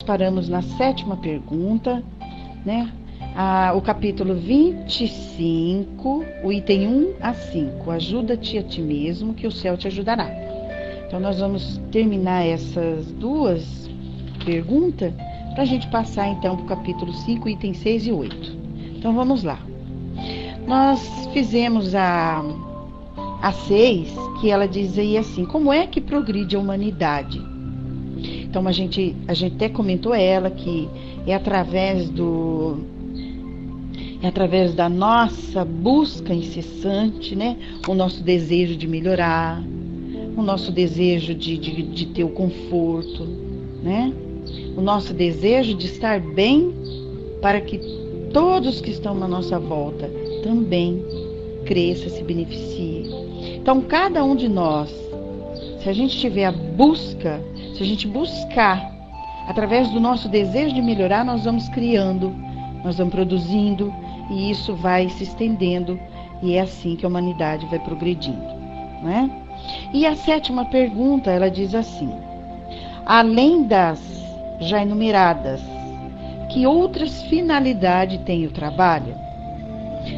paramos na 7ª pergunta, né? O capítulo 25, o item 1 a 5. Ajuda-te a ti mesmo, que o céu te ajudará. Então, nós vamos terminar essas 2 perguntas para a gente passar, então, para o capítulo 5, item 6 e 8. Então, vamos lá. Nós fizemos a 6, que ela diz aí assim: como é que progride a humanidade? Então, a gente até comentou ela que é através da nossa busca incessante, né? O nosso desejo de melhorar, o nosso desejo de ter o conforto, né? O nosso desejo de estar bem para que todos que estão na nossa volta também cresça, se beneficie. Então, cada um de nós, se a gente tiver a busca, se a gente buscar, através do nosso desejo de melhorar, nós vamos criando, nós vamos produzindo, e isso vai se estendendo, e é assim que a humanidade vai progredindo, né? E a 7ª pergunta, ela diz assim: além das já enumeradas, que outras finalidades tem o trabalho?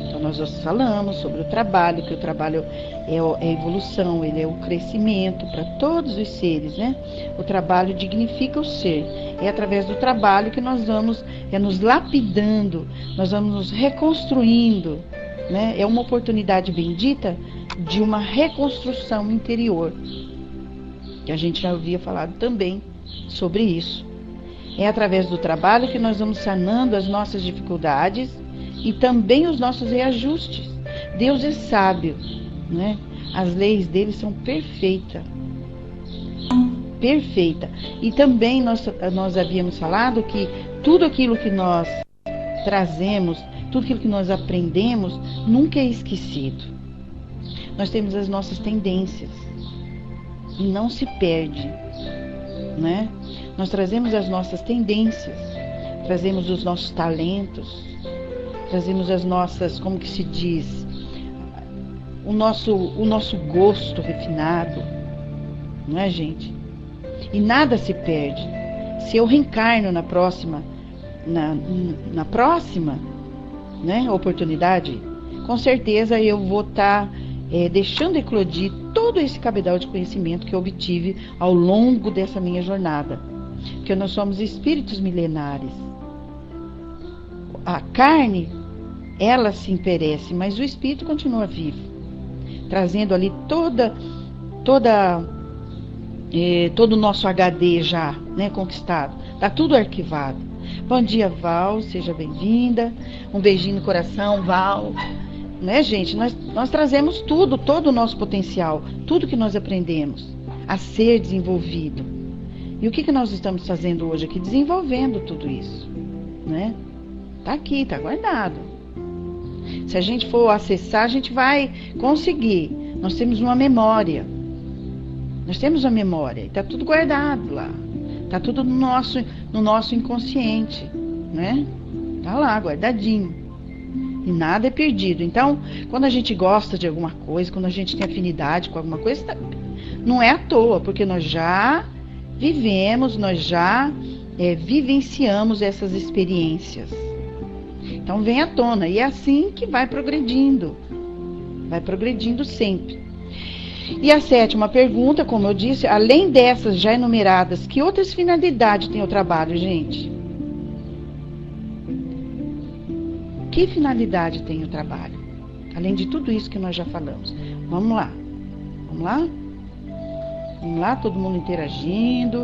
Então, nós falamos sobre o trabalho, que o trabalho é a evolução, ele é o crescimento para todos os seres, né? O trabalho dignifica o ser. É através do trabalho que nós vamos nos lapidando, nós vamos nos reconstruindo, né? É uma oportunidade bendita de uma reconstrução interior, que a gente já havia falado também sobre isso. É através do trabalho que nós vamos sanando as nossas dificuldades e também os nossos reajustes. Deus é sábio, né? As leis dele são perfeitas. E também nós havíamos falado que tudo aquilo que nós trazemos, tudo aquilo que nós aprendemos, nunca é esquecido. Nós temos as nossas tendências e não se perde, né? Nós trazemos as nossas tendências, trazemos os nossos talentos, trazemos as nossas, como que se diz, o nosso gosto refinado, não é, gente? E nada se perde. Se eu reencarno na próxima, né, oportunidade, com certeza eu vou estar deixando eclodir todo esse cabedal de conhecimento que eu obtive ao longo dessa minha jornada. Porque nós somos espíritos milenares. A carne, ela se emperece, mas o espírito continua vivo, trazendo ali todo o nosso HD já, né, conquistado. Está tudo arquivado. Bom dia, Val, seja bem-vinda. Um beijinho no coração, Val. Né, gente? Nós trazemos tudo, todo o nosso potencial, tudo que nós aprendemos a ser desenvolvido. E o que nós estamos fazendo hoje aqui? Desenvolvendo tudo isso, né? Tá aqui, tá guardado. Se a gente for acessar, a gente vai conseguir. Nós temos uma memória. Nós temos a memória, está tudo guardado lá, está tudo no nosso inconsciente, né? Está lá, guardadinho, e nada é perdido. Então, quando a gente gosta de alguma coisa, quando a gente tem afinidade com alguma coisa, não é à toa, porque nós já vivemos, nós já vivenciamos essas experiências. Então, vem à tona, e é assim que vai progredindo sempre. E a 7ª pergunta, como eu disse, além dessas já enumeradas, que outras finalidades tem o trabalho, gente? Que finalidade tem o trabalho? Além de tudo isso que nós já falamos. Vamos lá? Vamos lá, todo mundo interagindo,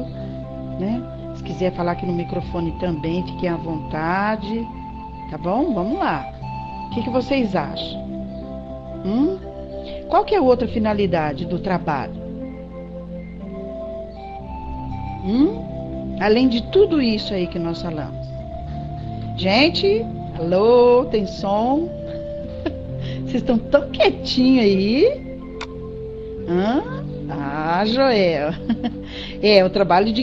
né? Se quiser falar aqui no microfone também, fiquem à vontade, tá bom? Vamos lá. O que vocês acham? Qual que é a outra finalidade do trabalho? Além de tudo isso aí que nós falamos. Gente, alô, tem som? Vocês estão tão quietinhos aí? Joel. O trabalho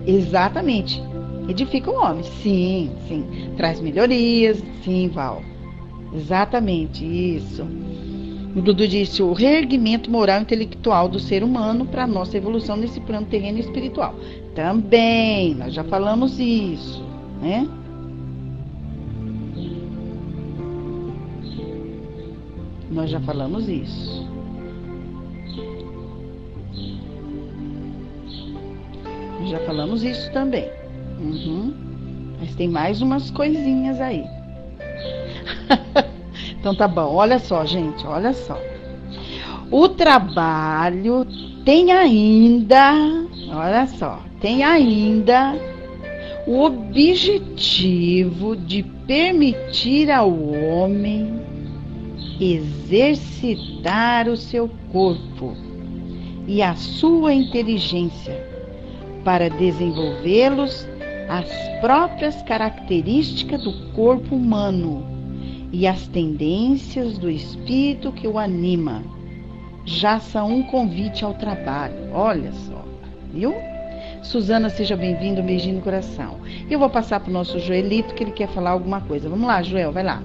exatamente. Edifica o homem. Sim. Traz melhorias. Sim, Val. Exatamente, isso. O Dudu disse: o reerguimento moral e intelectual do ser humano para a nossa evolução nesse plano terreno e espiritual. Também, nós já falamos isso, né? Nós já falamos isso. Nós já falamos isso também. Mas tem mais umas coisinhas aí. Então tá bom, olha só, gente, olha só. O trabalho tem ainda, olha só, tem ainda o objetivo de permitir ao homem exercitar o seu corpo e a sua inteligência para desenvolvê-los as próprias características do corpo humano e as tendências do espírito que o anima. Já são um convite ao trabalho. Olha só, viu? Suzana, seja bem-vindo, um beijinho no coração. Eu vou passar para o nosso Joelito, que ele quer falar alguma coisa. Vamos lá, Joel, vai lá.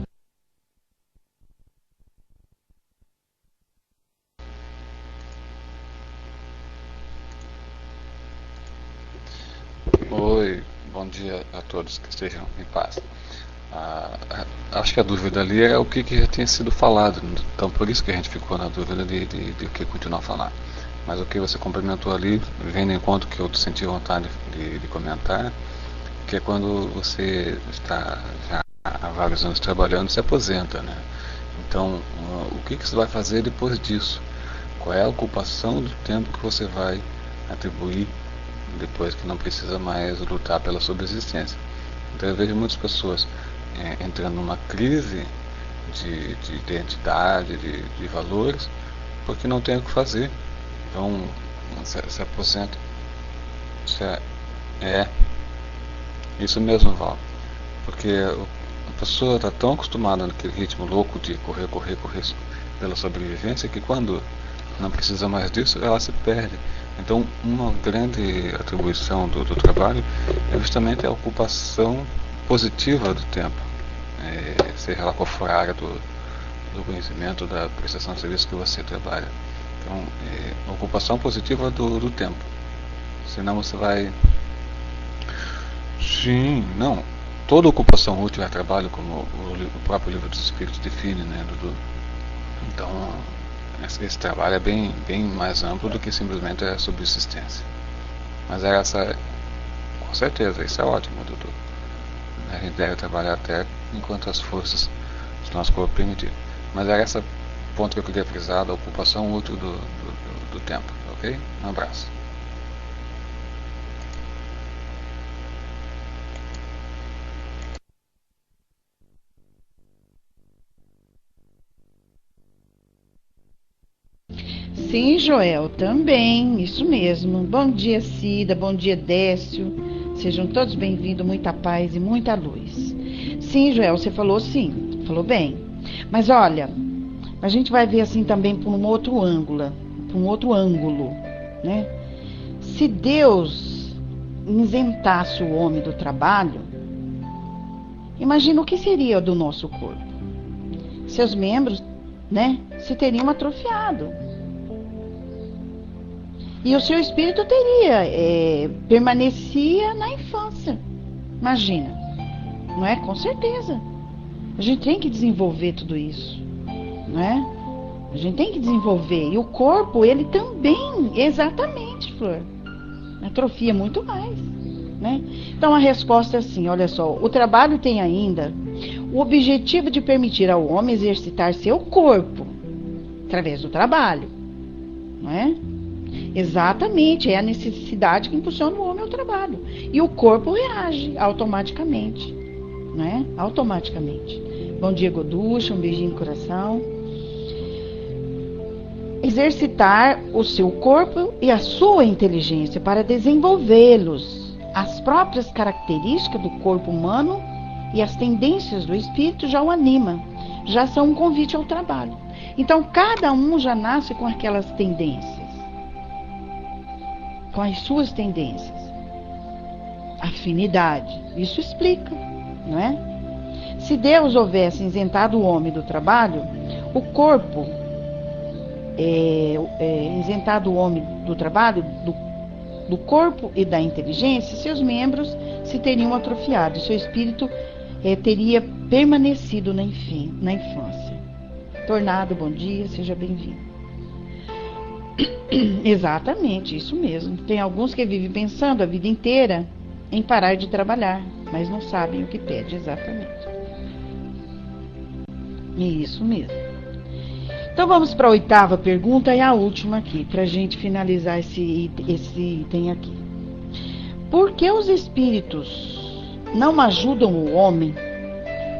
Oi, bom dia a todos, que estejam em paz. Acho que a dúvida ali era o que já tinha sido falado, então por isso que a gente ficou na dúvida de o que continuar a falar. Mas o que você complementou ali, vem de encontro que eu senti vontade de comentar, que é quando você está já há vários anos trabalhando, se aposenta, né? Então, o que você vai fazer depois disso? Qual é a ocupação do tempo que você vai atribuir depois que não precisa mais lutar pela subsistência? Então eu vejo muitas pessoas entrando numa crise de identidade, de valores, porque não tem o que fazer. Então se aposenta. É isso mesmo, Val. Porque a pessoa está tão acostumada naquele ritmo louco de correr pela sobrevivência, que quando não precisa mais disso, ela se perde. Então, uma grande atribuição do trabalho é justamente a ocupação positiva do tempo, seja lá qual for a área do conhecimento, da prestação de serviço que você trabalha. Então, ocupação positiva do tempo. Senão você vai... Sim, não. Toda ocupação útil é trabalho, como o próprio livro dos Espíritos define, né, Dudu? Então, esse trabalho é bem mais amplo do que simplesmente a subsistência. Mas com certeza, isso é ótimo, Dudu. A gente deve trabalhar até enquanto as forças do nosso corpo permitirem. Mas era esse ponto que eu queria frisar, da ocupação útil do tempo, ok? Um abraço. Sim, Joel, também, isso mesmo. Bom dia, Cida, bom dia, Décio. Sejam todos bem-vindos, muita paz e muita luz. Sim, Joel, você falou sim, falou bem. Mas olha, a gente vai ver assim também por um outro ângulo, né? Se Deus isentasse o homem do trabalho, imagina o que seria do nosso corpo. Seus membros, né, se teriam atrofiado. E o seu espírito permanecia na infância. Imagina, não é? Com certeza. A gente tem que desenvolver tudo isso, não é? A gente tem que desenvolver. E o corpo, ele também, exatamente, Flor, atrofia muito mais, né? Então a resposta é assim, olha só, o trabalho tem ainda o objetivo de permitir ao homem exercitar seu corpo através do trabalho, não é? Exatamente, é a necessidade que impulsiona o homem ao trabalho. E o corpo reage automaticamente, né? Automaticamente. Bom dia, Goducha, um beijinho no coração. Exercitar o seu corpo e a sua inteligência para desenvolvê-los. As próprias características do corpo humano e as tendências do espírito já o anima, já são um convite ao trabalho. Então, cada um já nasce com aquelas tendências, com as suas tendências, afinidade. Isso explica, não é? Se Deus houvesse isentado o homem do trabalho, o corpo isentado o homem do trabalho, do corpo e da inteligência, seus membros se teriam atrofiado, seu espírito teria permanecido na infância. Tornado, bom dia, seja bem-vindo. Exatamente, isso mesmo. Tem alguns que vivem pensando a vida inteira em parar de trabalhar, mas não sabem o que pede, exatamente. Isso mesmo. Então vamos para a 8ª pergunta e a última aqui, para a gente finalizar esse item aqui. Por que os espíritos não ajudam o homem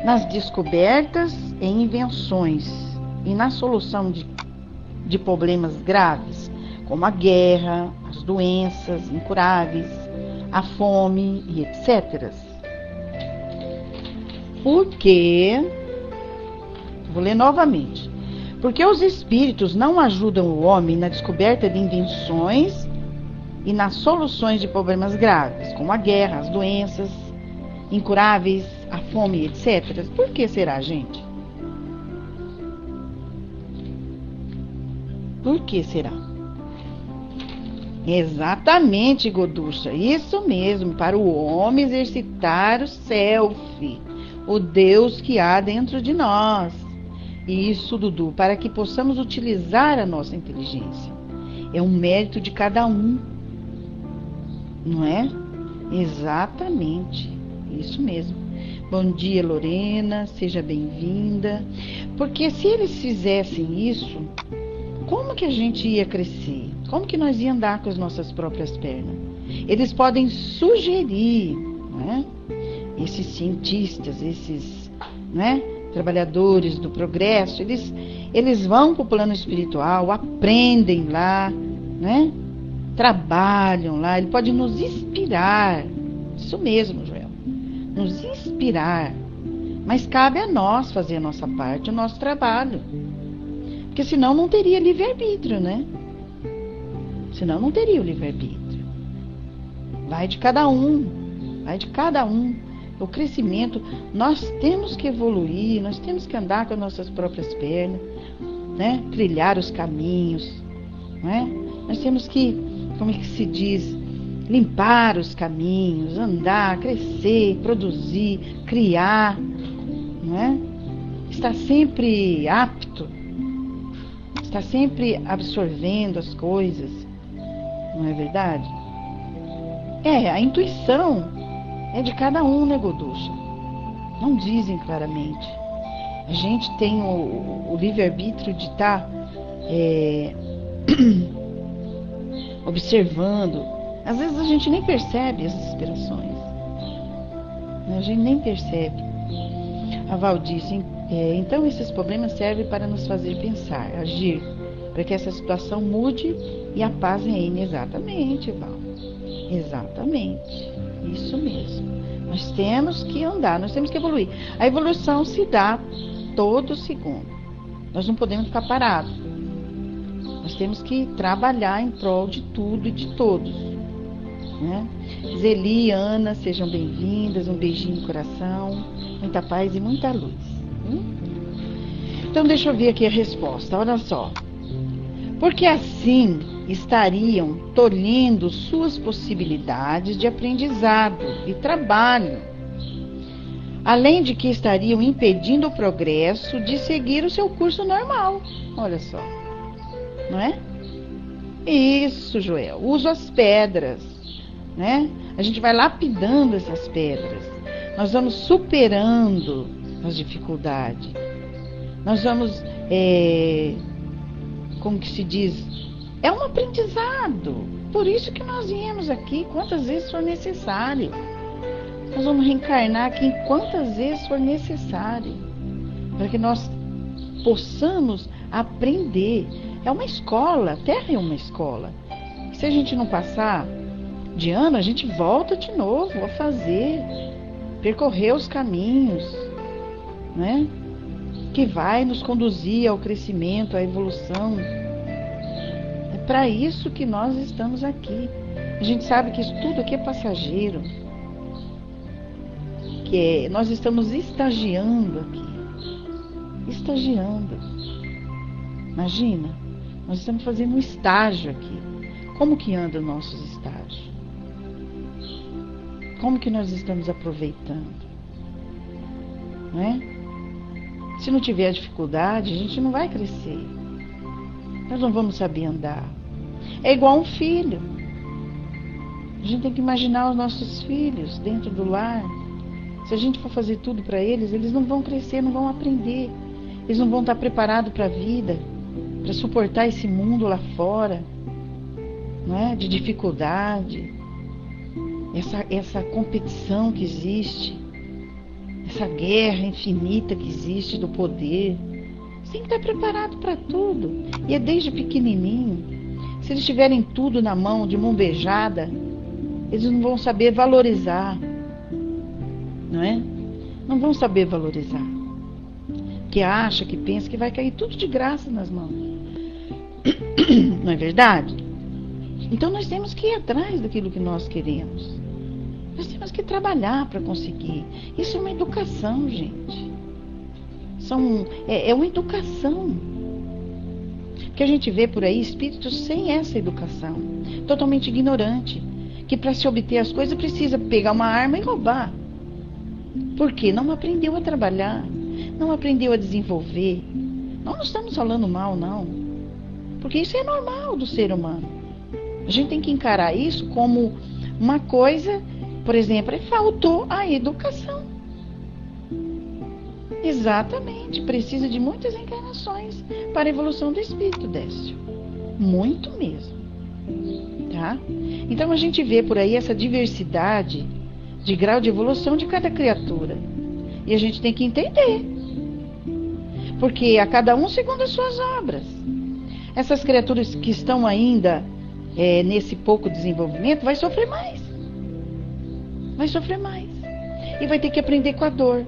nas descobertas e invenções e na solução de problemas graves, como a guerra, as doenças incuráveis, a fome e etc.? Porque, vou ler novamente, porque os espíritos não ajudam o homem na descoberta de invenções e nas soluções de problemas graves, como a guerra, as doenças incuráveis, a fome, etc. Por que será, gente? Por que será? Exatamente, Goducha, isso mesmo, para o homem exercitar o self, o Deus que há dentro de nós. Isso, Dudu, para que possamos utilizar a nossa inteligência. É um mérito de cada um, não é? Exatamente, isso mesmo. Bom dia, Lorena, seja bem-vinda. Porque se eles fizessem isso, como que a gente ia crescer? Como que nós ia andar com as nossas próprias pernas? Eles podem sugerir, né? Esses cientistas, esses, né, trabalhadores do progresso, eles vão para o plano espiritual, aprendem lá, né? Trabalham lá, ele pode nos inspirar. Isso mesmo, Joel. Nos inspirar. Mas cabe a nós fazer a nossa parte, o nosso trabalho. Porque senão não teria livre-arbítrio, né? Senão não teria o livre-arbítrio. Vai de cada um. Vai de cada um. O crescimento, nós temos que evoluir, nós temos que andar com as nossas próprias pernas, né? Trilhar os caminhos, né? Nós temos que, como é que se diz, limpar os caminhos, andar, crescer, produzir, criar, né? Estar sempre apto, estar sempre absorvendo as coisas, não é verdade? A intuição é de cada um, né, Goducha? Não dizem claramente. A gente tem o livre-arbítrio de estar observando. Às vezes a gente nem percebe as inspirações. A gente nem percebe. A Val disse, então esses problemas servem para nos fazer pensar, agir, para que essa situação mude e a paz reine. Exatamente, Val. Exatamente. Isso mesmo. Nós temos que andar, nós temos que evoluir. A evolução se dá todo segundo. Nós não podemos ficar parados. Nós temos que trabalhar em prol de tudo e de todos, né? Zeli, Ana, sejam bem-vindas. Um beijinho no coração. Muita paz e muita luz. Então, deixa eu ver aqui a resposta. Olha só. Porque assim estariam tolhendo suas possibilidades de aprendizado e trabalho, além de que estariam impedindo o progresso de seguir o seu curso normal. Olha só, não é? Isso, Joel. Uso as pedras, né? A gente vai lapidando essas pedras. Nós vamos superando as dificuldades. Nós vamos, como que se diz? É um aprendizado. Por isso que nós viemos aqui quantas vezes for necessário. Nós vamos reencarnar aqui quantas vezes for necessário. Para que nós possamos aprender. É uma escola. A Terra é uma escola. Se a gente não passar de ano, a gente volta de novo a fazer. Percorrer os caminhos, né? Que vai nos conduzir ao crescimento, à evolução. É para isso que nós estamos aqui. A gente sabe que isso tudo aqui é passageiro. Nós estamos estagiando aqui. Estagiando. Imagina, nós estamos fazendo um estágio aqui. Como que andam nossos estágios? como que nós estamos aproveitando, não é? Se não tiver dificuldade, a gente não vai crescer. Nós não vamos saber andar. É igual um filho. A gente tem que imaginar os nossos filhos dentro do lar. Se a gente for fazer tudo para eles não vão crescer, não vão aprender. Eles não vão estar preparados para a vida, para suportar esse mundo lá fora, não é? De dificuldade, essa competição que existe, essa guerra infinita que existe do poder. Você tem que estar preparado para tudo. E é desde pequenininho. Se eles tiverem tudo na mão, de mão beijada, eles não vão saber valorizar, não é? Não vão saber valorizar. Que acha, que pensa que vai cair tudo de graça nas mãos. Não é verdade? Então nós temos que ir atrás daquilo que nós queremos. Nós temos que trabalhar para conseguir. Isso é uma educação, gente. É uma educação. Que a gente vê por aí espíritos sem essa educação. Totalmente ignorante. Que para se obter as coisas precisa pegar uma arma e roubar. Por quê? Não aprendeu a trabalhar. Não aprendeu a desenvolver. Não estamos falando mal, não. Porque isso é normal do ser humano. A gente tem que encarar isso como uma coisa, por exemplo, faltou a educação. Exatamente. Precisa de muitas encarnações para a evolução do espírito, Décio. Muito mesmo. Tá? Então a gente vê por aí essa diversidade de grau de evolução de cada criatura. E a gente tem que entender. Porque a cada um segundo as suas obras. Essas criaturas que estão ainda nesse pouco desenvolvimento vai sofrer mais. Vai sofrer mais. E vai ter que aprender com a dor.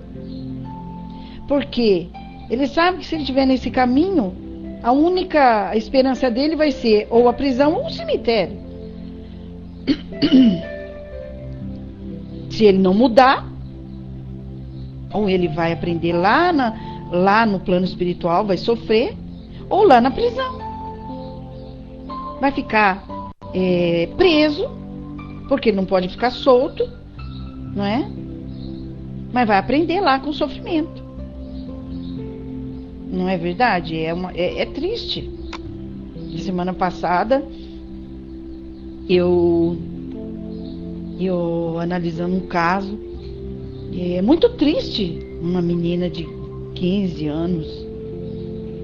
Porque ele sabe que se ele estiver nesse caminho, a única esperança dele vai ser ou a prisão ou o cemitério. Se ele não mudar, ou ele vai aprender lá no plano espiritual, vai sofrer, ou lá na prisão. Vai ficar preso, porque ele não pode ficar solto, não é? Mas vai aprender lá com sofrimento. Não é verdade? É triste. Semana passada, eu analisando um caso, é muito triste, uma menina de 15 anos,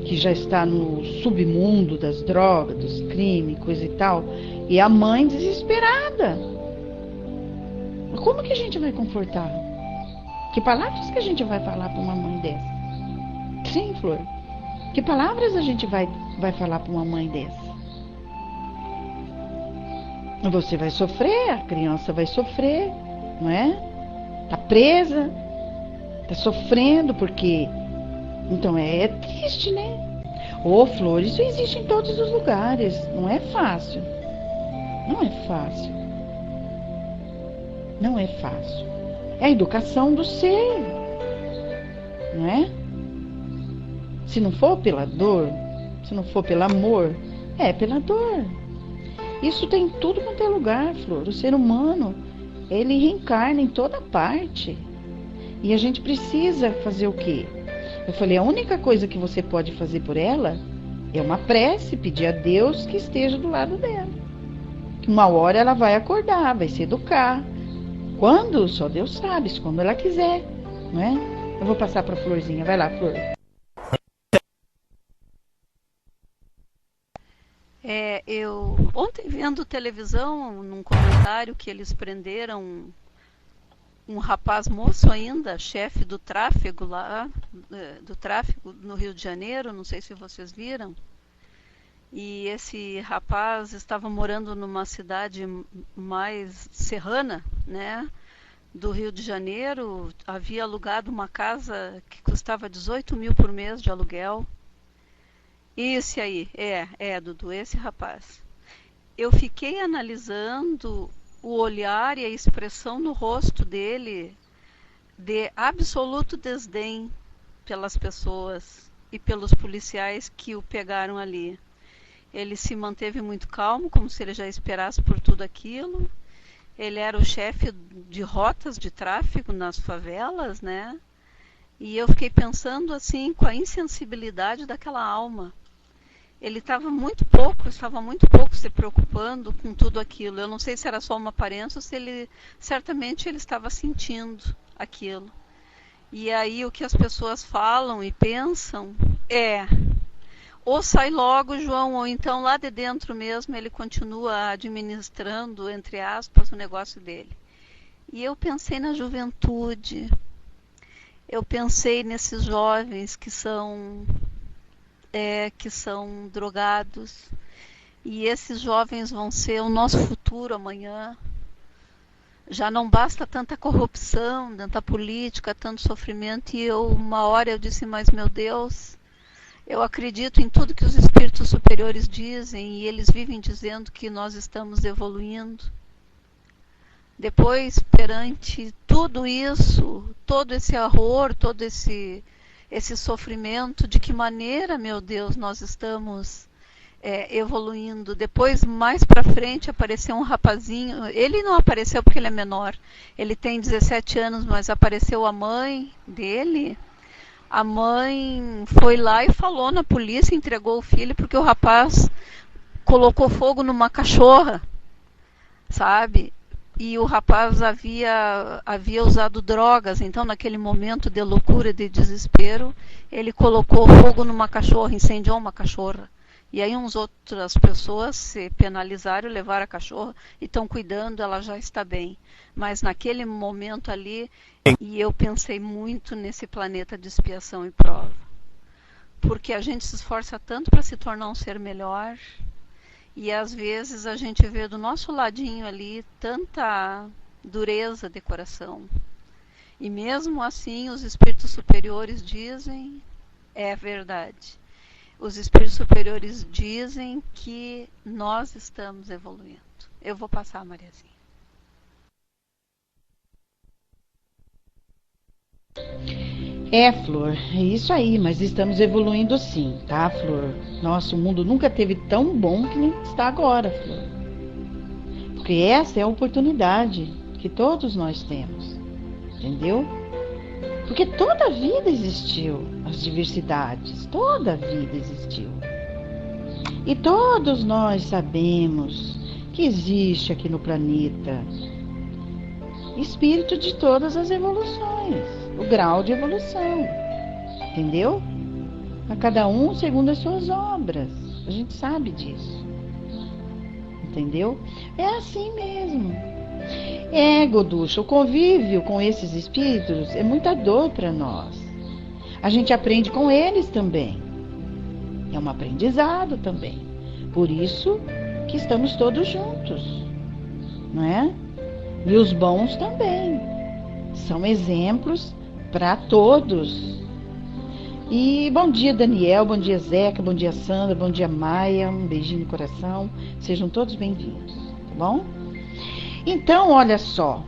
que já está no submundo das drogas, dos crimes, coisa e tal, e a mãe desesperada. Como que a gente vai confortar? Que palavras que a gente vai falar para uma mãe dessa? Sim, Flor. Que palavras a gente vai falar para uma mãe dessa? Você vai sofrer, a criança vai sofrer, não é? Tá presa, tá sofrendo, porque... Então é triste, né? Ô, Flor, isso existe em todos os lugares. Não é fácil. Não é fácil. Não é fácil. É a educação do ser, não é? Se não for pela dor, se não for pelo amor, é pela dor. Isso tem tudo quanto é lugar, Flor. O ser humano, ele reencarna em toda parte. E a gente precisa fazer o quê? Eu falei, a única coisa que você pode fazer por ela é uma prece, pedir a Deus que esteja do lado dela. Que uma hora ela vai acordar, vai se educar. Quando? Só Deus sabe, quando ela quiser, não é? Eu vou passar para a Florzinha. Vai lá, Flor. Eu ontem vendo televisão, num comentário que eles prenderam um rapaz moço ainda, chefe do tráfego lá, do tráfego no Rio de Janeiro, não sei se vocês viram. E esse rapaz estava morando numa cidade mais serrana, né, do Rio de Janeiro. Havia alugado uma casa que custava 18 mil por mês de aluguel. Esse aí, Dudu, esse rapaz. Eu fiquei analisando o olhar e a expressão no rosto dele de absoluto desdém pelas pessoas e pelos policiais que o pegaram ali. Ele se manteve muito calmo, como se ele já esperasse por tudo aquilo, Ele era o chefe de rotas de tráfego nas favelas, né? E eu fiquei pensando assim, com a insensibilidade daquela alma. Ele estava muito pouco se preocupando com tudo aquilo. Eu não sei se era só uma aparência ou se certamente ele estava sentindo aquilo. E aí o que as pessoas falam e pensam é: ou sai logo, João, ou então lá de dentro mesmo ele continua administrando, entre aspas, o negócio dele. E eu pensei na juventude, eu pensei nesses jovens que são drogados, e esses jovens vão ser o nosso futuro amanhã. Já não basta tanta corrupção, tanta política, tanto sofrimento, e uma hora eu disse: mas meu Deus, eu acredito em tudo que os espíritos superiores dizem, e eles vivem dizendo que nós estamos evoluindo. Depois, perante tudo isso, todo esse horror, todo esse sofrimento, de que maneira, meu Deus, nós estamos evoluindo. Depois, mais pra frente, apareceu um rapazinho. Ele não apareceu porque ele é menor. Ele tem 17 anos, mas apareceu a mãe dele. A mãe foi lá e falou na polícia, entregou o filho, porque o rapaz colocou fogo numa cachorra, sabe? E o rapaz havia usado drogas, então naquele momento de loucura, de desespero, ele colocou fogo numa cachorra, incendiou uma cachorra. E aí outras pessoas se penalizaram, levaram a cachorra e estão cuidando, ela já está bem. Mas naquele momento ali, e eu pensei muito nesse planeta de expiação e prova. Porque a gente se esforça tanto para se tornar um ser melhor, e às vezes a gente vê do nosso ladinho ali tanta dureza de coração. E mesmo assim os espíritos superiores dizem, é verdade. Os espíritos superiores dizem que nós estamos evoluindo. Eu vou passar a Mariazinha. Flor, é isso aí, mas estamos evoluindo sim, tá, Flor? Nossa, o mundo nunca teve tão bom que nem está agora, Flor. Porque essa é a oportunidade que todos nós temos, entendeu? Porque toda a vida existiu as diversidades, toda a vida existiu. E todos nós sabemos que existe aqui no planeta espírito de todas as evoluções, o grau de evolução, entendeu? A cada um segundo as suas obras, a gente sabe disso, entendeu? É assim mesmo. Goducha, o convívio com esses espíritos é muita dor para nós. A gente aprende com eles também. É um aprendizado também. Por isso que estamos todos juntos, não é? E os bons também. São exemplos para todos. E bom dia, Daniel, bom dia, Zeca, bom dia, Sandra, bom dia, Maia. Um beijinho no coração. Sejam todos bem-vindos, tá bom? Então, olha só.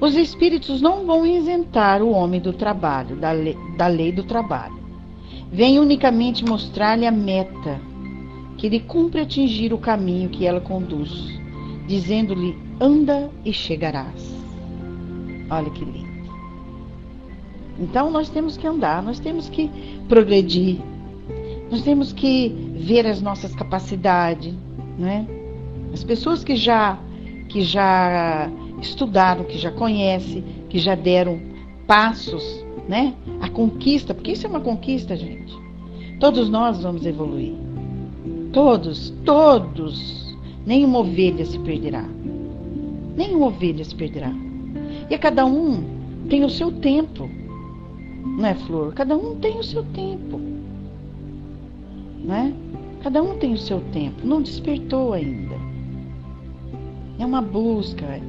Os espíritos não vão isentar o homem do trabalho, da lei do trabalho. Vêm unicamente mostrar-lhe a meta, que ele cumpre atingir o caminho que ela conduz, dizendo-lhe: anda e chegarás. Olha que lindo. Então nós temos que andar, nós temos que progredir, nós temos que ver as nossas capacidades, né? As pessoas que já estudaram, que já conhecem, que já deram passos, né? A conquista, porque isso é uma conquista, gente. Todos nós vamos evoluir. Todos. Nenhuma ovelha se perderá. E a cada um tem o seu tempo. Não é, Flor? Cada um tem o seu tempo. Né? Cada um tem o seu tempo. Não despertou ainda. É uma busca.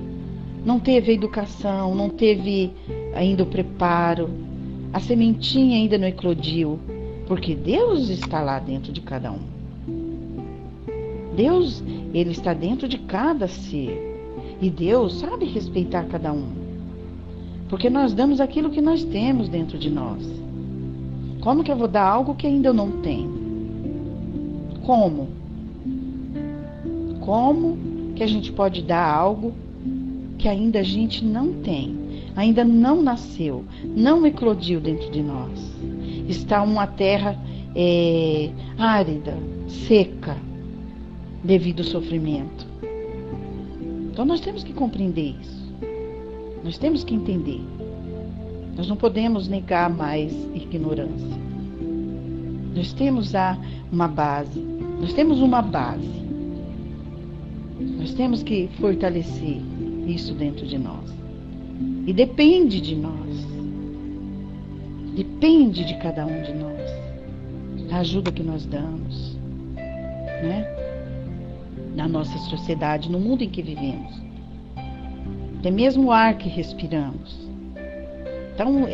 Não teve a educação, não teve ainda o preparo. A sementinha ainda não eclodiu. Porque Deus está lá dentro de cada um. Deus, Ele está dentro de cada ser. E Deus sabe respeitar cada um. Porque nós damos aquilo que nós temos dentro de nós. Como que eu vou dar algo que ainda eu não tenho? Como que a gente pode dar algo que ainda a gente não tem, ainda não nasceu, não eclodiu dentro de nós. Está uma terra árida, seca, devido ao sofrimento. Então nós temos que compreender isso. Nós temos que entender. Nós não podemos negar mais ignorância. Nós temos uma base. Nós temos uma base. Nós temos que fortalecer isso dentro de nós. E depende de nós. Depende de cada um de nós. A ajuda que nós damos, né? Na nossa sociedade, no mundo em que vivemos. Até mesmo o ar que respiramos. Então,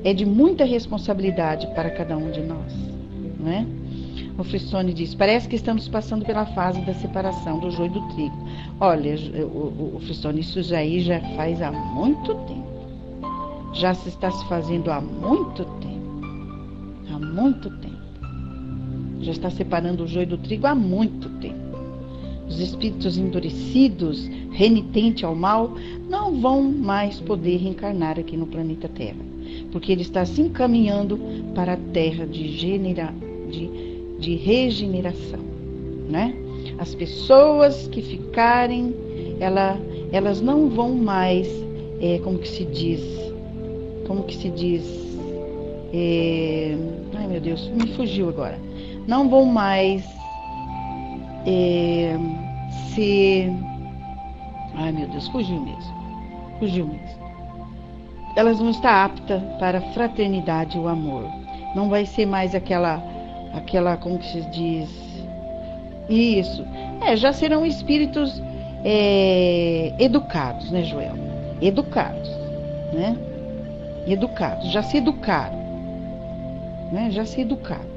é de muita responsabilidade para cada um de nós, né? O Frissone diz, parece que estamos passando pela fase da separação do joio do trigo. Olha, o Frissone, isso já faz há muito tempo. Já se está se fazendo há muito tempo. Há muito tempo. Já está separando o joio do trigo há muito tempo. Os espíritos endurecidos, renitentes ao mal, não vão mais poder reencarnar aqui no planeta Terra. Porque ele está se encaminhando para a Terra de regeneração, né? As pessoas que ficarem, elas não vão mais, como que se diz, ai meu Deus, me fugiu agora, não vão mais ser, ai meu Deus, fugiu mesmo, elas vão estar aptas para a fraternidade e o amor, não vai ser mais aquela, como que se diz, isso, já serão espíritos educados, né, Joel? Educados, né? Educados, já se educaram, né? Já se educaram,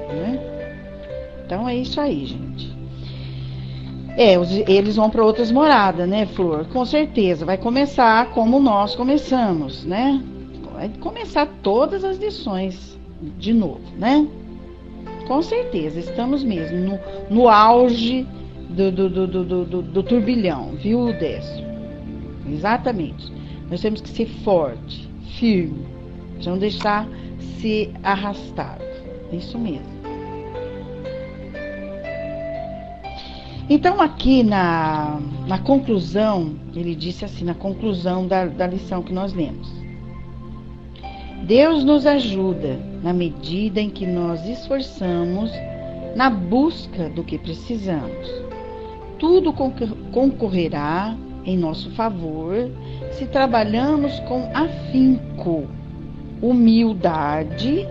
né? Então é isso aí, gente. Eles vão para outras moradas, né, Flor? Com certeza, vai começar como nós começamos, né? Vai começar todas as lições de novo, né? Com certeza, estamos mesmo no auge do turbilhão, viu, Décio? Exatamente. Nós temos que ser forte, firme, para não deixar se arrastar. É isso mesmo. Então, aqui na conclusão, ele disse assim, na conclusão da lição que nós lemos. Deus nos ajuda na medida em que nós esforçamos na busca do que precisamos. Tudo concorrerá em nosso favor se trabalhamos com afinco, humildade,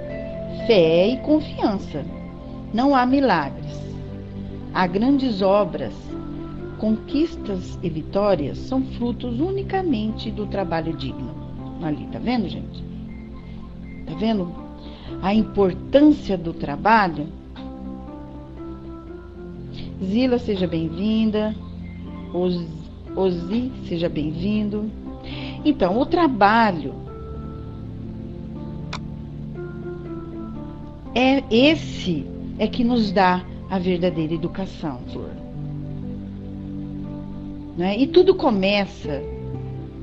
fé e confiança. Não há milagres. Há grandes obras. Conquistas e vitórias são frutos unicamente do trabalho digno. Ali, tá vendo, gente? Tá vendo a importância do trabalho? Zila, seja bem-vinda. Ozi, seja bem-vindo. Então, o trabalho esse que nos dá a verdadeira educação, Flor. Né? E tudo começa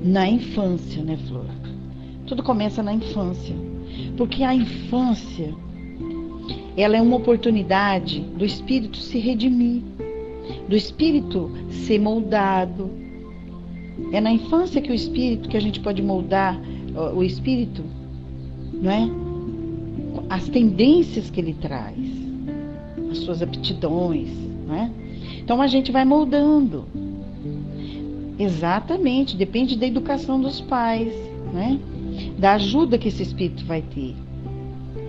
na infância, né, Flor? Tudo começa na infância. Porque a infância, ela é uma oportunidade do espírito se redimir, do espírito ser moldado. É na infância que a gente pode moldar o espírito, não é? As tendências que ele traz, as suas aptidões, não é? Então a gente vai moldando. Exatamente, depende da educação dos pais, né? Da ajuda que esse espírito vai ter.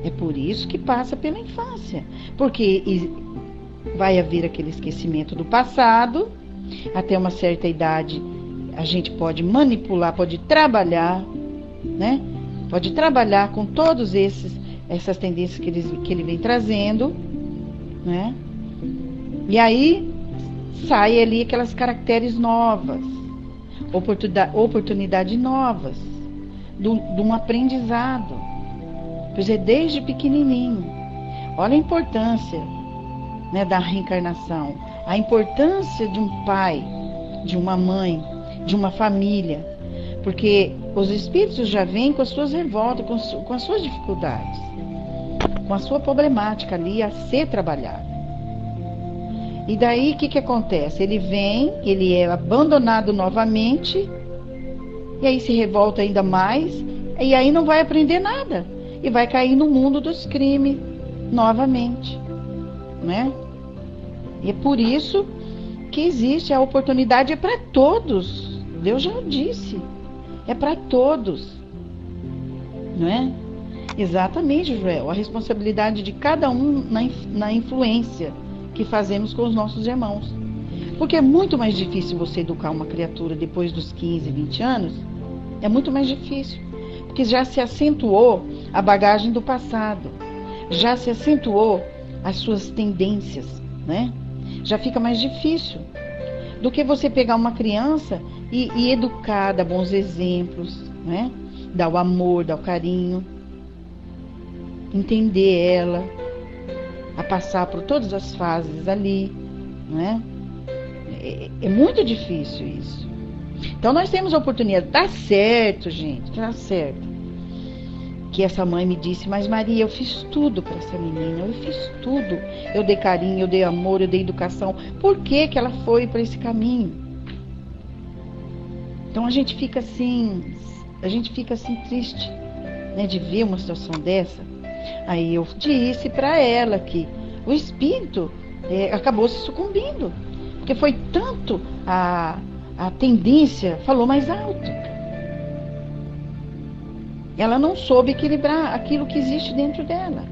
É por isso que passa pela infância, porque vai haver aquele esquecimento do passado. Até uma certa idade a gente pode manipular, pode trabalhar, né? Pode trabalhar com todos essas tendências que ele vem trazendo, né? E aí sai ali aquelas caracteres novas, oportunidades novas, de um aprendizado. Pois é, desde pequenininho. Olha a importância né, da reencarnação, a importância de um pai, de uma mãe, de uma família, porque os espíritos já vêm com as suas revoltas, com as suas dificuldades, com a sua problemática ali a ser trabalhada. E daí o que acontece? Ele vem, ele é abandonado novamente, e aí se revolta ainda mais, e aí não vai aprender nada, e vai cair no mundo dos crimes novamente, né? E é por isso que existe a oportunidade, é para todos. Deus já disse, é para todos, não é? Exatamente, Joel, a responsabilidade de cada um na influência que fazemos com os nossos irmãos. Porque é muito mais difícil você educar uma criatura depois dos 15, 20 anos, é muito mais difícil, porque já se acentuou a bagagem do passado, já se acentuou as suas tendências, né? Já fica mais difícil do que você pegar uma criança e educar, dar bons exemplos, né? Dar o amor, dar o carinho, entender ela, a passar por todas as fases ali, né? É muito difícil isso. Então nós temos a oportunidade, tá certo, gente, tá certo. Que essa mãe me disse, mas Maria, eu fiz tudo para essa menina, eu fiz tudo. Eu dei carinho, eu dei amor, eu dei educação. Por que ela foi para esse caminho? Então a gente fica assim triste, né, de ver uma situação dessa. Aí eu disse para ela que o espírito acabou se sucumbindo, porque foi tanto a tendência, falou mais alto. Ela não soube equilibrar aquilo que existe dentro dela.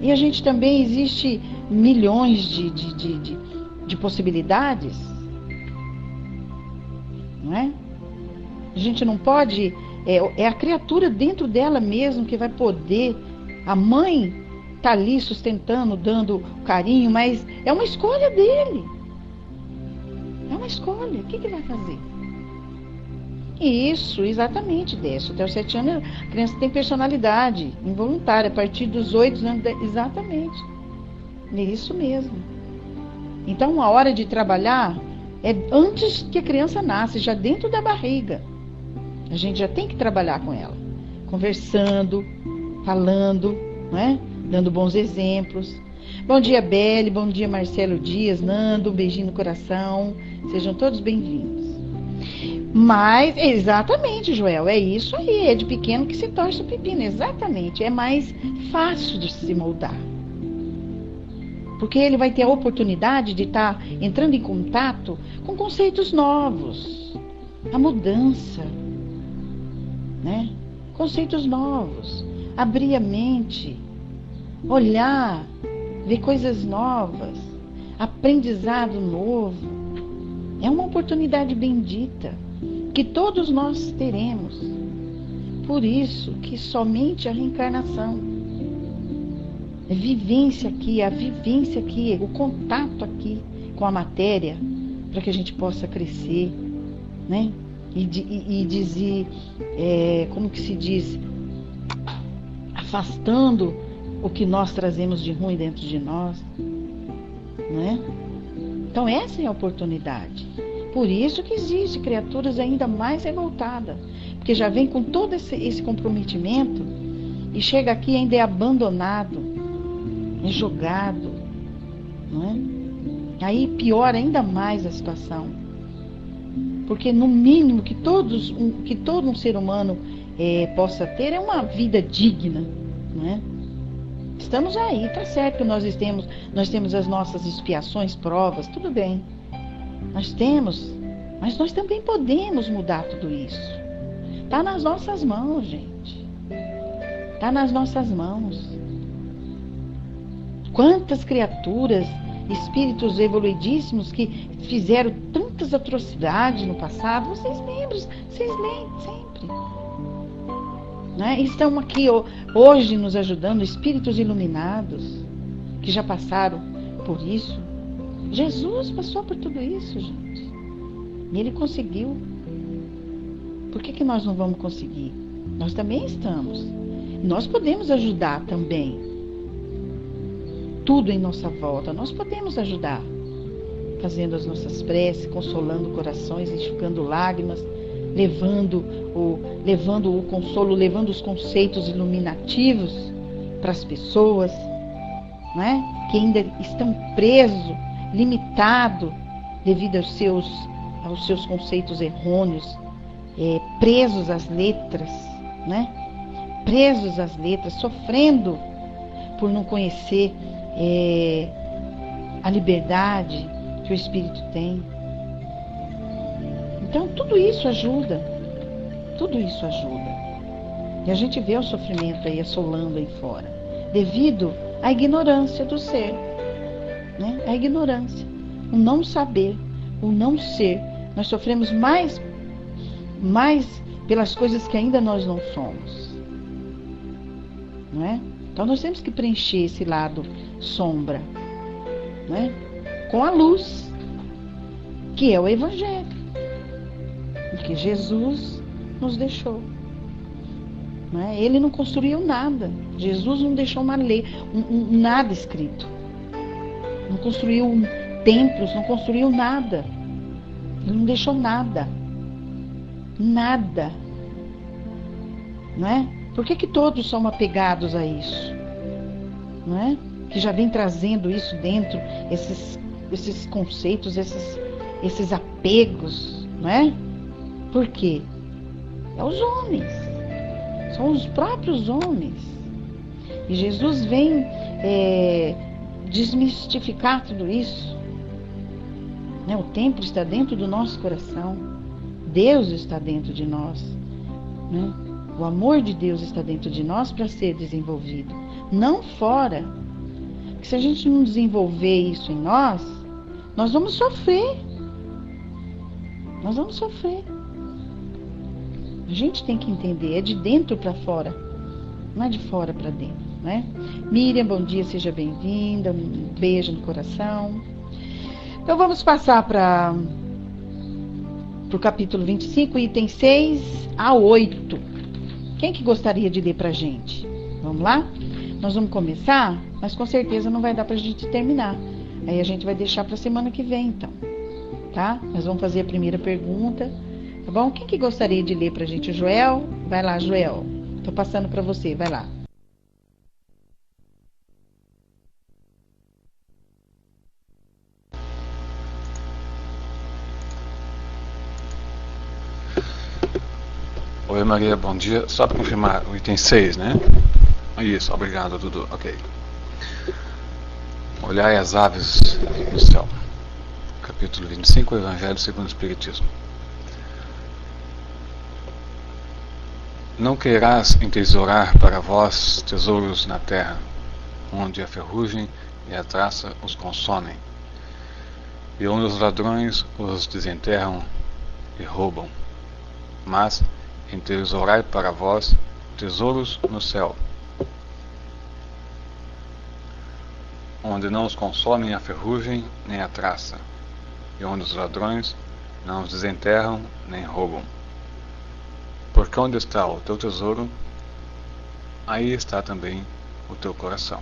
E a gente também existe milhões de possibilidades, não é? A gente não pode, é a criatura dentro dela mesmo que vai poder. A mãe está ali sustentando, dando carinho, mas é uma escolha dele. É uma escolha. O que ele vai fazer? Isso, exatamente, Décio. Até os 7 anos a criança tem personalidade involuntária. A partir dos 8 anos, exatamente. É isso mesmo. Então, a hora de trabalhar é antes que a criança nasce, já dentro da barriga. A gente já tem que trabalhar com ela, conversando, falando, não é? Dando bons exemplos. Bom dia, Beli, bom dia, Marcelo Dias, Nando, um beijinho no coração. Sejam todos bem-vindos. Mas, exatamente, Joel, é isso aí, é de pequeno que se torce o pepino, exatamente. É mais fácil de se moldar. Porque ele vai ter a oportunidade de estar entrando em contato com conceitos novos. A mudança, né? Conceitos novos. Abrir a mente, olhar, ver coisas novas, aprendizado novo. É uma oportunidade bendita que todos nós teremos. Por isso que somente a reencarnação, a vivência aqui, o contato aqui com a matéria, para que a gente possa crescer, né? E dizer, como que se diz, afastando o que nós trazemos de ruim dentro de nós, né? Então essa é a oportunidade. Por isso que existe criaturas ainda mais revoltadas, porque já vem com todo esse comprometimento e chega aqui e ainda é abandonado, é jogado, não é? Aí piora ainda mais a situação, porque no mínimo que todo um ser humano possa ter é uma vida digna, não é? Estamos aí, tá certo que nós temos as nossas expiações, provas, tudo bem. Nós temos, mas nós também podemos mudar tudo isso. Está nas nossas mãos, gente. Está nas nossas mãos. Quantas criaturas, espíritos evoluidíssimos que fizeram tantas atrocidades no passado, vocês leem sempre. Né? Estão aqui hoje nos ajudando, espíritos iluminados, que já passaram por isso. Jesus passou por tudo isso, gente. E ele conseguiu. Por que nós não vamos conseguir? Nós também estamos. Nós podemos ajudar também. tudo em nossa volta. Nós podemos ajudar, fazendo as nossas preces, consolando corações, enxugando lágrimas, levando o consolo, levando os conceitos iluminativos para as pessoas, né, que ainda estão presos, limitados, devido aos seus conceitos errôneos, presos às letras, né, presos às letras, sofrendo por não conhecer a liberdade que o Espírito tem. Então tudo isso ajuda, e a gente vê o sofrimento aí assolando aí fora, devido à ignorância do ser, né? A ignorância, o não saber, o não ser. Nós sofremos mais pelas coisas que ainda nós não somos, não é? Então nós temos que preencher esse lado sombra, né, com a luz, que é o Evangelho, que Jesus nos deixou. Não é? Ele não construiu nada. Jesus não deixou uma lei, nada escrito. Não construiu templos, não construiu nada. Ele não deixou nada. Nada. Não é? Por que todos são apegados a isso? Não é? Que já vem trazendo isso dentro, esses conceitos, esses apegos, não é? Por quê? É os homens. São os próprios homens. E Jesus vem desmistificar tudo isso. Né? O templo está dentro do nosso coração. Deus está dentro de nós. Né? O amor de Deus está dentro de nós para ser desenvolvido. Não fora. Porque se a gente não desenvolver isso em nós vamos sofrer. Nós vamos sofrer. A gente tem que entender, é de dentro para fora, não é de fora para dentro, né? Miriam, bom dia, seja bem-vinda, um beijo no coração. Então vamos passar para o capítulo 25, itens 6 a 8. Quem que gostaria de ler para a gente? Vamos lá? Nós vamos começar, mas com certeza não vai dar para a gente terminar. Aí a gente vai deixar para a semana que vem, então. Tá? Nós vamos fazer a primeira pergunta. Tá bom? Quem que gostaria de ler pra gente? O Joel? Vai lá, Joel. Tô passando para você, vai lá. Oi, Maria, bom dia. Só para confirmar, o item 6, né? Isso, obrigado, Dudu. Ok. Olhai as aves no céu. Capítulo 25, Evangelho segundo o Espiritismo. Não queirás entesourar para vós tesouros na terra, onde a ferrugem e a traça os consomem, e onde os ladrões os desenterram e roubam. Mas entesourai para vós tesouros no céu, onde não os consomem a ferrugem nem a traça, e onde os ladrões não os desenterram nem roubam. Porque onde está o teu tesouro, aí está também o teu coração.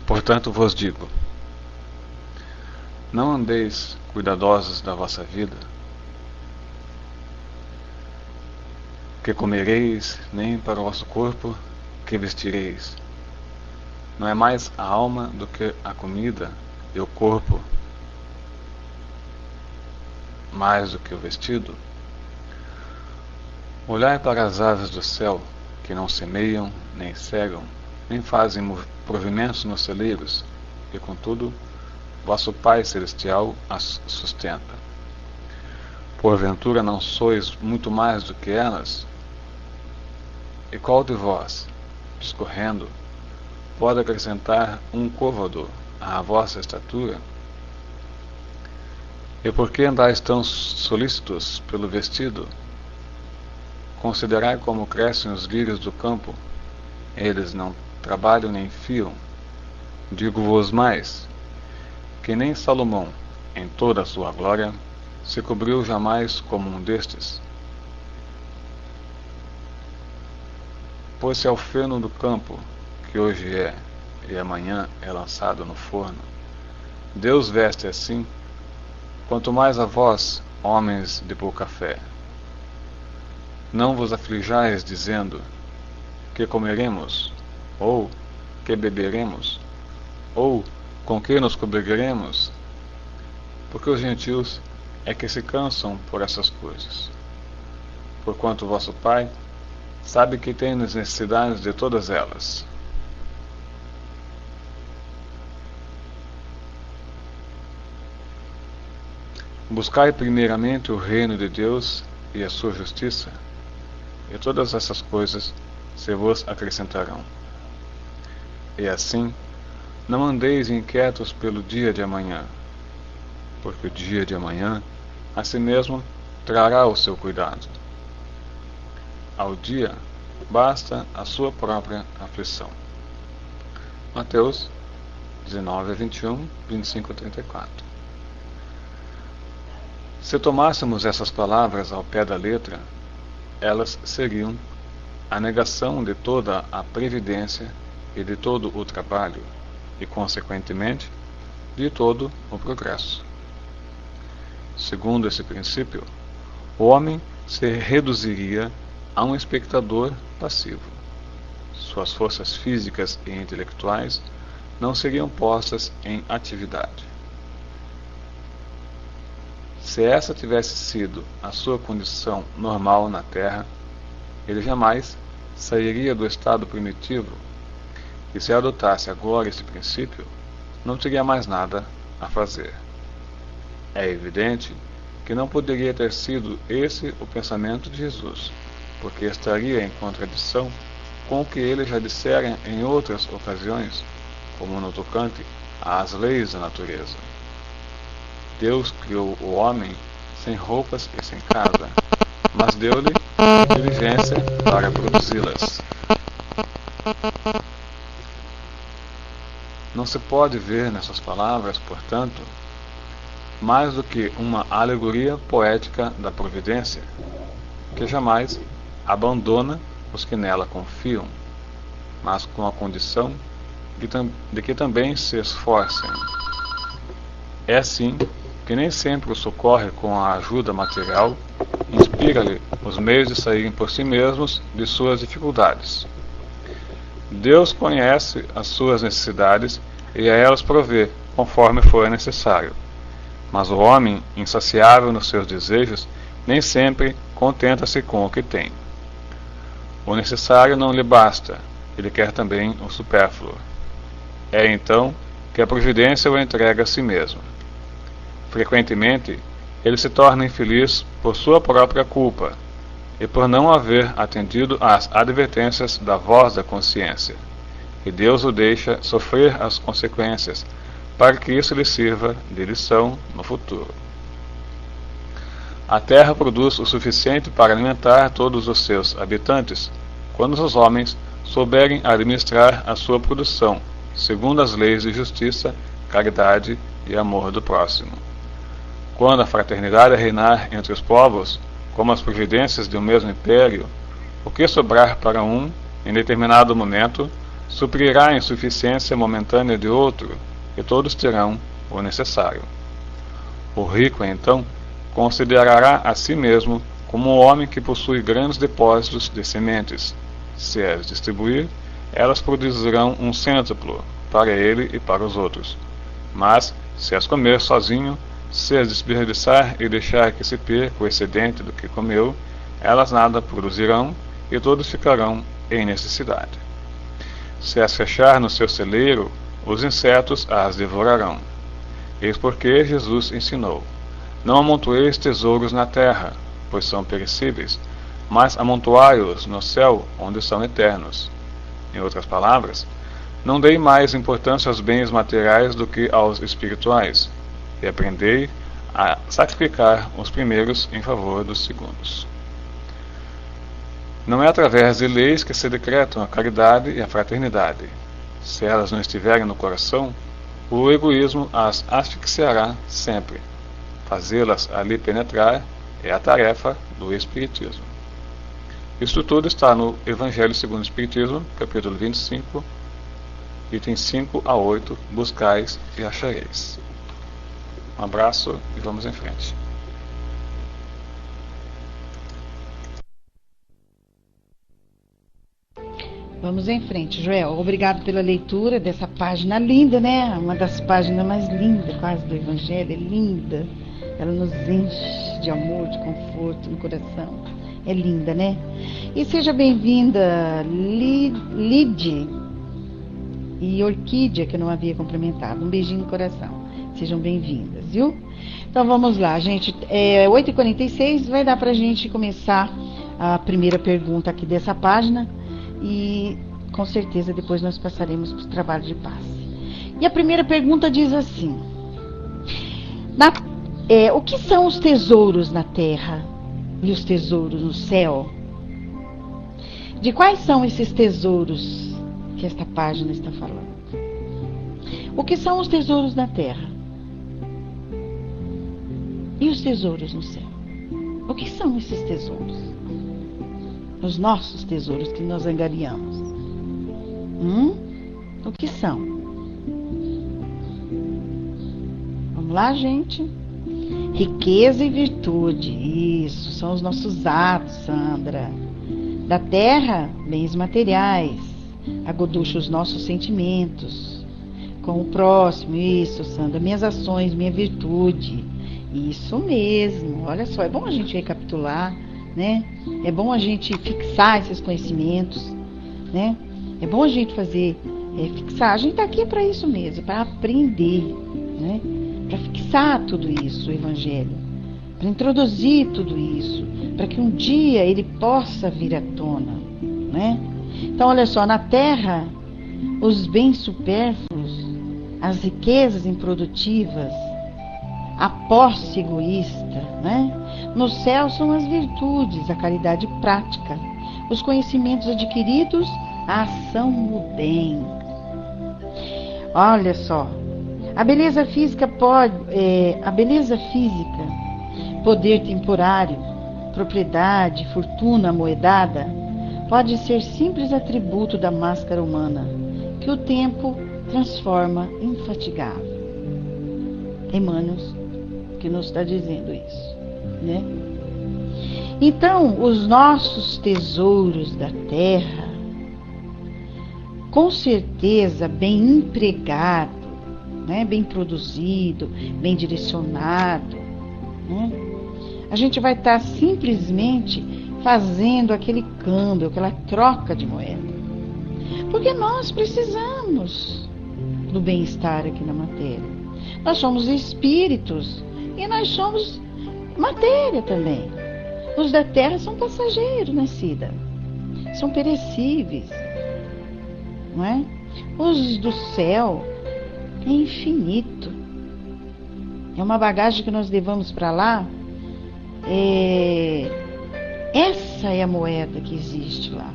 Portanto vos digo, não andeis cuidadosos da vossa vida, que comereis, nem para o vosso corpo que vestireis. Não é mais a alma do que a comida, e o corpo mais do que o vestido? Olhai para as aves do céu, que não semeiam, nem cegam, nem fazem provimentos nos celeiros, e contudo vosso Pai Celestial as sustenta. Porventura não sois muito mais do que elas? E qual de vós, discorrendo, pode acrescentar um côvado à vossa estatura? E por que andais tão solícitos pelo vestido? Considerai como crescem os lírios do campo. Eles não trabalham nem fiam. Digo-vos mais, que nem Salomão, em toda a sua glória, se cobriu jamais como um destes. Pois se ao feno do campo, que hoje é e amanhã é lançado no forno, Deus veste assim, quanto mais a vós, homens de pouca fé. Não vos aflijais dizendo, que comeremos, ou que beberemos, ou com que nos cobriremos, porque os gentios é que se cansam por essas coisas. Porquanto vosso Pai sabe que tendes necessidades de todas elas. Buscai primeiramente o reino de Deus e a sua justiça, e todas essas coisas se vos acrescentarão. E assim, não andeis inquietos pelo dia de amanhã, porque o dia de amanhã a si mesmo trará o seu cuidado. Ao dia basta a sua própria aflição. Mateus 19:21, 25-34. Se tomássemos essas palavras ao pé da letra, elas seriam a negação de toda a previdência e de todo o trabalho, e, consequentemente, de todo o progresso. Segundo esse princípio, o homem se reduziria a um espectador passivo. Suas forças físicas e intelectuais não seriam postas em atividade. Se essa tivesse sido a sua condição normal na Terra, ele jamais sairia do estado primitivo, e se adotasse agora esse princípio, não teria mais nada a fazer. É evidente que não poderia ter sido esse o pensamento de Jesus, porque estaria em contradição com o que ele já dissera em outras ocasiões, como no tocante às leis da natureza. Deus criou o homem sem roupas e sem casa, mas deu-lhe inteligência para produzi-las. Não se pode ver nessas palavras, portanto, mais do que uma alegoria poética da providência, que jamais abandona os que nela confiam, mas com a condição de que também se esforcem. É assim que nem sempre o socorre com a ajuda material, inspira-lhe os meios de saírem por si mesmos de suas dificuldades. Deus conhece as suas necessidades e a elas provê, conforme for necessário. Mas o homem, insaciável nos seus desejos, nem sempre contenta-se com o que tem. O necessário não lhe basta, ele quer também o supérfluo. É então que a providência o entrega a si mesmo. Frequentemente, ele se torna infeliz por sua própria culpa e por não haver atendido às advertências da voz da consciência, e Deus o deixa sofrer as consequências, para que isso lhe sirva de lição no futuro. A terra produz o suficiente para alimentar todos os seus habitantes, quando os homens souberem administrar a sua produção, segundo as leis de justiça, caridade e amor do próximo. Quando a fraternidade reinar entre os povos, como as providências de um mesmo império, o que sobrar para um, em determinado momento, suprirá a insuficiência momentânea de outro, e todos terão o necessário. O rico, então, considerará a si mesmo como um homem que possui grandes depósitos de sementes. Se as distribuir, elas produzirão um cêntuplo para ele e para os outros. Mas, se as comer sozinho, se as desperdiçar e deixar que se perca o excedente do que comeu, elas nada produzirão e todos ficarão em necessidade. Se as fechar no seu celeiro, os insetos as devorarão. Eis porque Jesus ensinou: não amontoeis tesouros na terra, pois são perecíveis, mas amontoai-os no céu, onde são eternos. Em outras palavras, não dei mais importância aos bens materiais do que aos espirituais, e aprendei a sacrificar os primeiros em favor dos segundos. Não é através de leis que se decretam a caridade e a fraternidade. Se elas não estiverem no coração, o egoísmo as asfixiará sempre. Fazê-las ali penetrar é a tarefa do Espiritismo. Isto tudo está no Evangelho segundo o Espiritismo, capítulo 25, Itens 5 a 8, buscais e achareis. Um abraço e vamos em frente. Vamos em frente, Joel. Obrigado pela leitura dessa página linda, né? Uma das páginas mais lindas quase do Evangelho. É linda. Ela nos enche de amor, de conforto no coração. É linda, né? E seja bem-vinda, Lide e Orquídea, que eu não havia cumprimentado. Um beijinho no coração. Sejam bem-vindas, viu? Então vamos lá, gente. 8h46, vai dar pra gente começar a primeira pergunta aqui dessa página. E com certeza depois nós passaremos para o trabalho de passe. E a primeira pergunta diz assim: o que são os tesouros na terra e os tesouros no céu? De quais são esses tesouros que esta página está falando? O que são os tesouros na terra e os tesouros no céu? O que são esses tesouros? Os nossos tesouros que nós angariamos. O que são? Vamos lá, gente. Riqueza e virtude. Isso, são os nossos atos, Sandra. Da terra, bens materiais. Agoducha, os nossos sentimentos. Com o próximo, isso, Sandra. Minhas ações, minha virtude. Isso mesmo. Olha só, é bom a gente recapitular, né? É bom a gente fixar esses conhecimentos, né? É bom a gente fixar. A gente está aqui para isso mesmo, para aprender, né? Para fixar tudo isso, o Evangelho, para introduzir tudo isso, para que um dia ele possa vir à tona, né? Então, olha só, na terra, os bens supérfluos, as riquezas improdutivas, a posse egoísta, né? No céu são as virtudes, a caridade prática, os conhecimentos adquiridos, a ação no bem. Olha só, a beleza física poder temporário, propriedade, fortuna amoedada, pode ser simples atributo da máscara humana, que o tempo transforma infatigável. Emmanuel que nos está dizendo isso, né? Então, os nossos tesouros da terra, com certeza bem empregado, né? Bem produzido, bem direcionado, né? A gente vai estar simplesmente fazendo aquele câmbio, aquela troca de moeda, porque nós precisamos do bem-estar aqui na matéria. Nós somos espíritos e nós somos matéria também. Os da terra são passageiros, né, Cida? São perecíveis, não é? Os do céu é infinito. É uma bagagem que nós levamos para lá. Essa é a moeda que existe lá.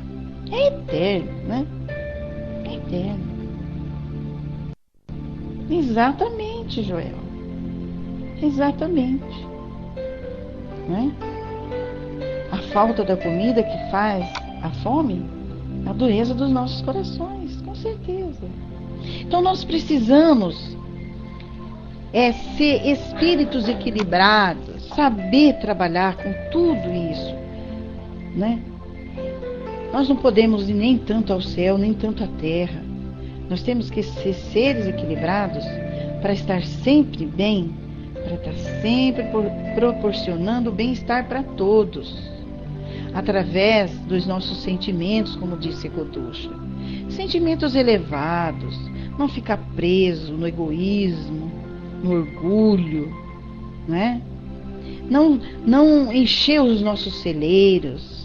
É eterno, né? É eterno. Exatamente, Joel. Exatamente. Né? A falta da comida que faz a fome, a dureza dos nossos corações, com certeza. Então nós precisamos ser espíritos equilibrados, saber trabalhar com tudo isso, né? Nós não podemos ir nem tanto ao céu, nem tanto à terra. Nós temos que ser seres equilibrados para estar sempre bem, para estar sempre proporcionando bem-estar para todos, através dos nossos sentimentos, como disse Goducha. Sentimentos elevados, não ficar preso no egoísmo, no orgulho, né? Não encher os nossos celeiros.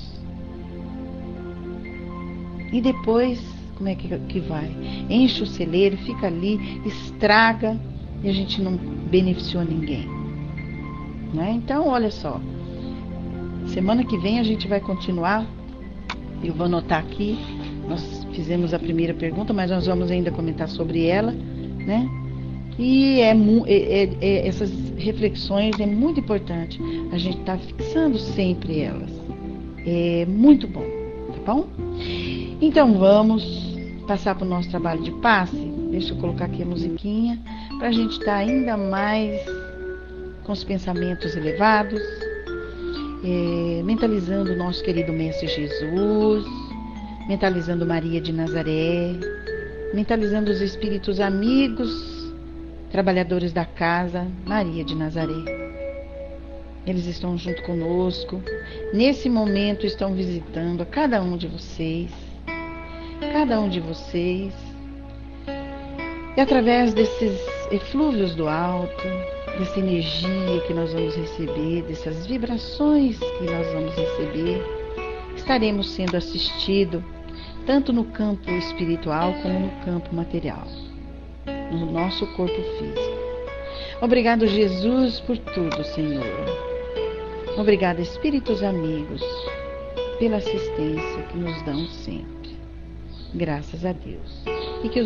E depois, como é que vai? Enche o celeiro, fica ali, estraga e a gente não beneficiou ninguém, né? Então, olha só, semana que vem a gente vai continuar. Eu vou anotar aqui. Nós fizemos a primeira pergunta, mas nós vamos ainda comentar sobre ela, né? E essas reflexões é muito importante a gente estar fixando sempre elas. É muito bom, tá bom? Então vamos passar para o nosso trabalho de passe, deixa eu colocar aqui a musiquinha, para a gente estar ainda mais com os pensamentos elevados, mentalizando o nosso querido Mestre Jesus, mentalizando Maria de Nazaré, mentalizando os espíritos amigos, trabalhadores da casa, Maria de Nazaré. Eles estão junto conosco, nesse momento estão visitando a cada um de vocês, e através desses eflúvios do alto, dessa energia que nós vamos receber, dessas vibrações que nós vamos receber, estaremos sendo assistidos tanto no campo espiritual como no campo material, no nosso corpo físico. Obrigado, Jesus, por tudo, Senhor. Obrigada, espíritos amigos, pela assistência que nos dão sempre. Graças a Deus. E que os